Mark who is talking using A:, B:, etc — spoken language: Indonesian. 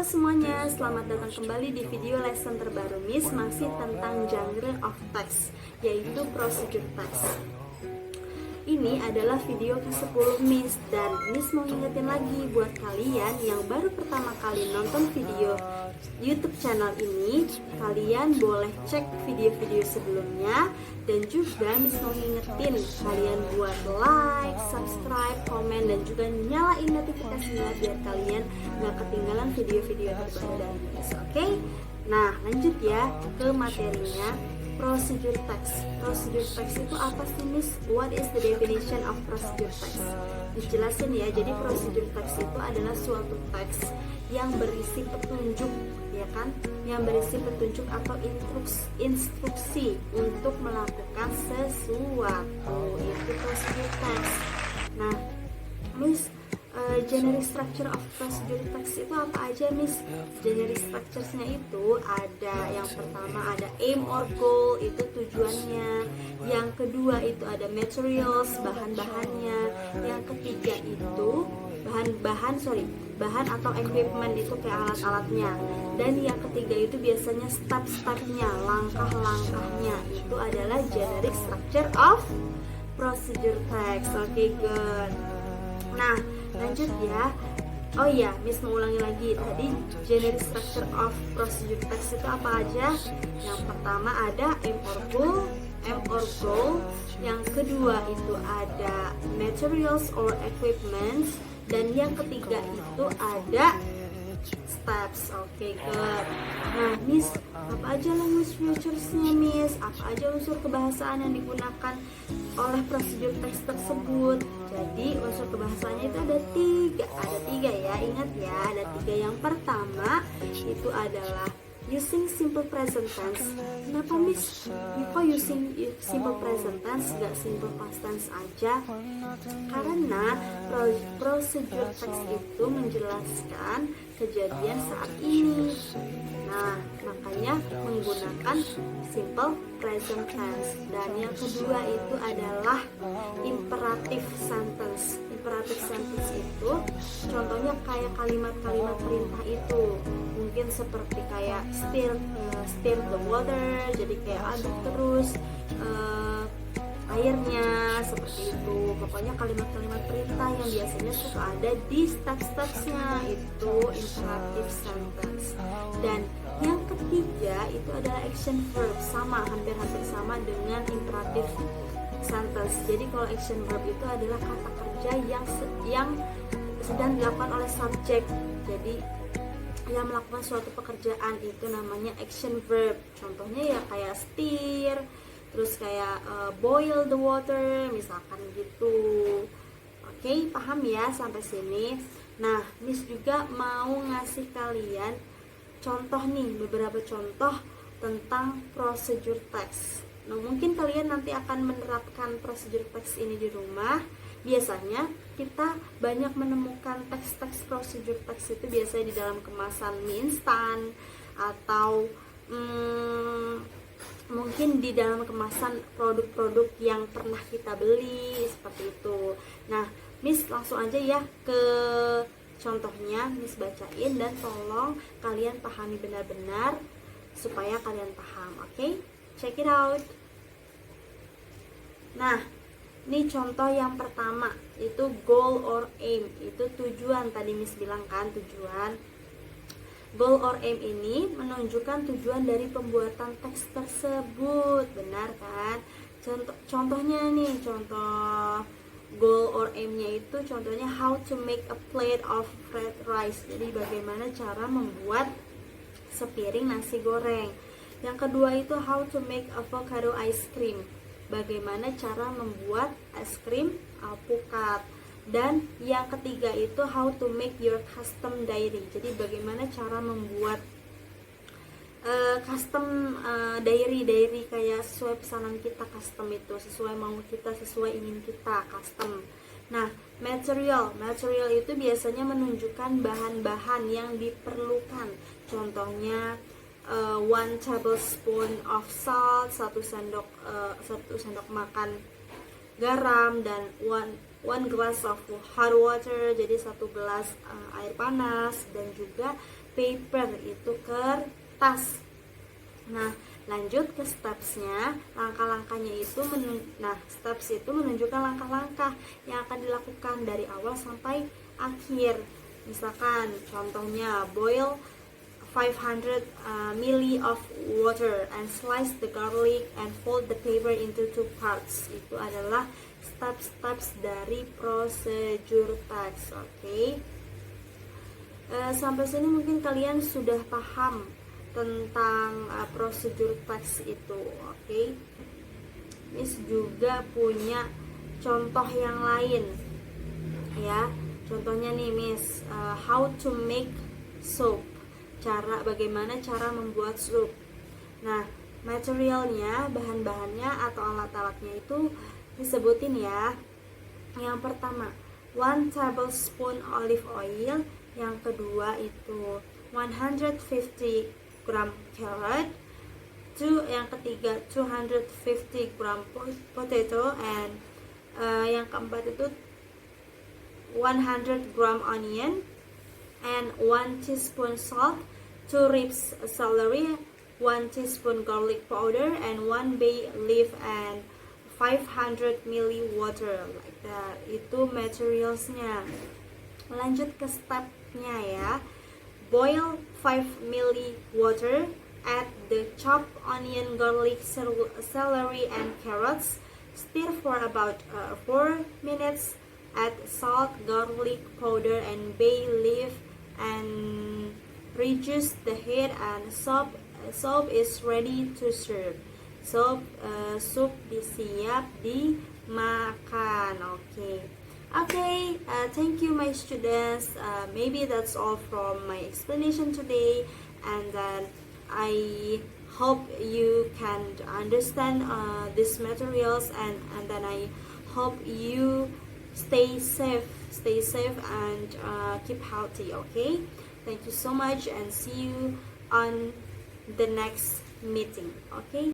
A: Halo semuanya, selamat datang kembali di video lesson terbaru Miss, masih tentang genre of text, yaitu procedure text. Ini adalah video ke-10 Miss, dan Miss mau ngingetin lagi buat kalian yang baru pertama kali nonton video YouTube channel ini. Kalian boleh cek video-video sebelumnya, dan juga Miss mau ngingetin kalian buat like, subscribe, komen, dan juga nyalain notifikasinya biar kalian gak ketinggalan video-video terbaru dari Miss. Oke? Nah, lanjut ya ke materinya. Procedure text. Procedure text itu apa sih, Miss? What is the definition of procedure text? Dijelasin ya. Jadi procedure text itu adalah suatu teks yang berisi petunjuk, ya kan? Yang berisi petunjuk atau instruksi untuk melakukan sesuatu. Itu procedure text. Nah, Miss, generic structure of procedure text itu apa aja, Miss? Generic structuresnya itu ada, yang pertama ada aim or goal, itu tujuannya. Yang kedua itu ada materials, bahan-bahannya. Yang ketiga itu bahan atau equipment, itu kayak alat-alatnya. Dan yang ketiga itu biasanya step-stepnya, langkah-langkahnya. Itu adalah generic structure of procedure text. Oke, good. Nah, lanjut ya. Oh iya, Miss mau ulangi lagi. Tadi generic structure of procedure text itu apa aja? Yang pertama ada aim or goal. Yang kedua itu ada materials or equipments. Dan yang ketiga itu ada steps. Oke, good. Nah, Miss, apa aja language features-nya, Miss? Apa aja unsur kebahasaan yang digunakan oleh procedure text tersebut? Jadi unsur kebahasaannya itu ada tiga ya, ingat ya, ada tiga. Yang pertama itu adalah using simple present tense. Kenapa, Miss? Kok using simple present tense, gak simple past tense aja? Karena procedure text itu menjelaskan kejadian saat ini. Nah, makanya menggunakan simple present tense. Dan yang kedua itu adalah imperative sentence. Imperative sentence itu contohnya kayak kalimat-kalimat perintah itu. Mungkin seperti kayak stir the water, jadi kayak aduk terus airnya, seperti itu. Pokoknya kalimat-kalimat perintah yang biasanya suka ada di step-stepsnya, itu imperative sentence. Dan yang ketiga itu adalah action verb, sama, hampir-hampir sama dengan imperative sentence. Jadi kalau action verb itu adalah kata kerja yang sedang dilakukan oleh subjek. Jadi yang melakukan suatu pekerjaan itu namanya action verb. Contohnya ya kayak stir, terus kayak boil the water, misalkan gitu. Oke, paham ya sampai sini? Nah, Miss juga mau ngasih kalian contoh nih, beberapa contoh tentang procedure text. Nah, mungkin kalian nanti akan menerapkan procedure text ini di rumah. Biasanya kita banyak menemukan teks-teks procedure text itu biasanya di dalam kemasan mie instan, atau mungkin di dalam kemasan produk-produk yang pernah kita beli, seperti itu. Nah, Miss langsung aja ya ke contohnya, Miss bacain dan tolong kalian pahami benar-benar supaya kalian paham. Oke? Check it out. Nah, ini contoh yang pertama, itu goal or aim, itu tujuan. Tadi Miss bilang kan tujuan. Goal or aim ini menunjukkan tujuan dari pembuatan teks tersebut, benar kan? Contohnya nih, contoh goal or aim-nya itu contohnya how to make a plate of fried rice. Jadi bagaimana cara membuat sepiring nasi goreng. Yang kedua itu how to make avocado ice cream. Bagaimana cara membuat es krim alpukat. Dan yang ketiga itu how to make your custom diary. Jadi bagaimana cara membuat custom diary kayak sesuai pesanan kita, custom itu sesuai mau kita, sesuai ingin kita, custom. Nah, material itu biasanya menunjukkan bahan-bahan yang diperlukan. Contohnya 1 tablespoon of salt, 1 sendok makan garam, dan 1 glass of hot water, jadi 1 gelas air panas, dan juga paper, itu kertas. Nah, lanjut ke stepsnya. Langkah-langkahnya itu steps itu menunjukkan langkah-langkah yang akan dilakukan dari awal sampai akhir. Misalkan contohnya, boil 500 ml of water and slice the garlic and fold the paper into 2 parts. Itu adalah steps-steps dari prosedur teks. Oke. Sampai sini mungkin kalian sudah paham tentang prosedur teks itu. Oke. Miss juga punya contoh yang lain ya. Contohnya nih Miss, how to make soup. Bagaimana cara membuat sup. Nah, materialnya, bahan-bahannya atau alat-alatnya itu disebutin ya. Yang pertama, 1 tablespoon olive oil. Yang kedua itu 150 gram carrot. Yang ketiga 250 gram potato, and yang keempat itu 100 gram onion and 1 teaspoon salt, 2 ribs celery, 1 teaspoon garlic powder, and 1 bay leaf, and 500 ml water, like that. Itu materialsnya. Lanjut ke stepnya ya. Boil 5 ml water, add the chopped onion, garlic, celery, and carrots. Stir for about 4 minutes. Add salt, garlic powder, and bay leaf, and reduce the heat, and soup is ready to serve. Soup siap dimakan. Okay, thank you my students. Maybe that's all from my explanation today, and then I hope you can understand these materials, and then I hope you stay safe and keep healthy. Okay, thank you so much, and see you on the next meeting. Okay.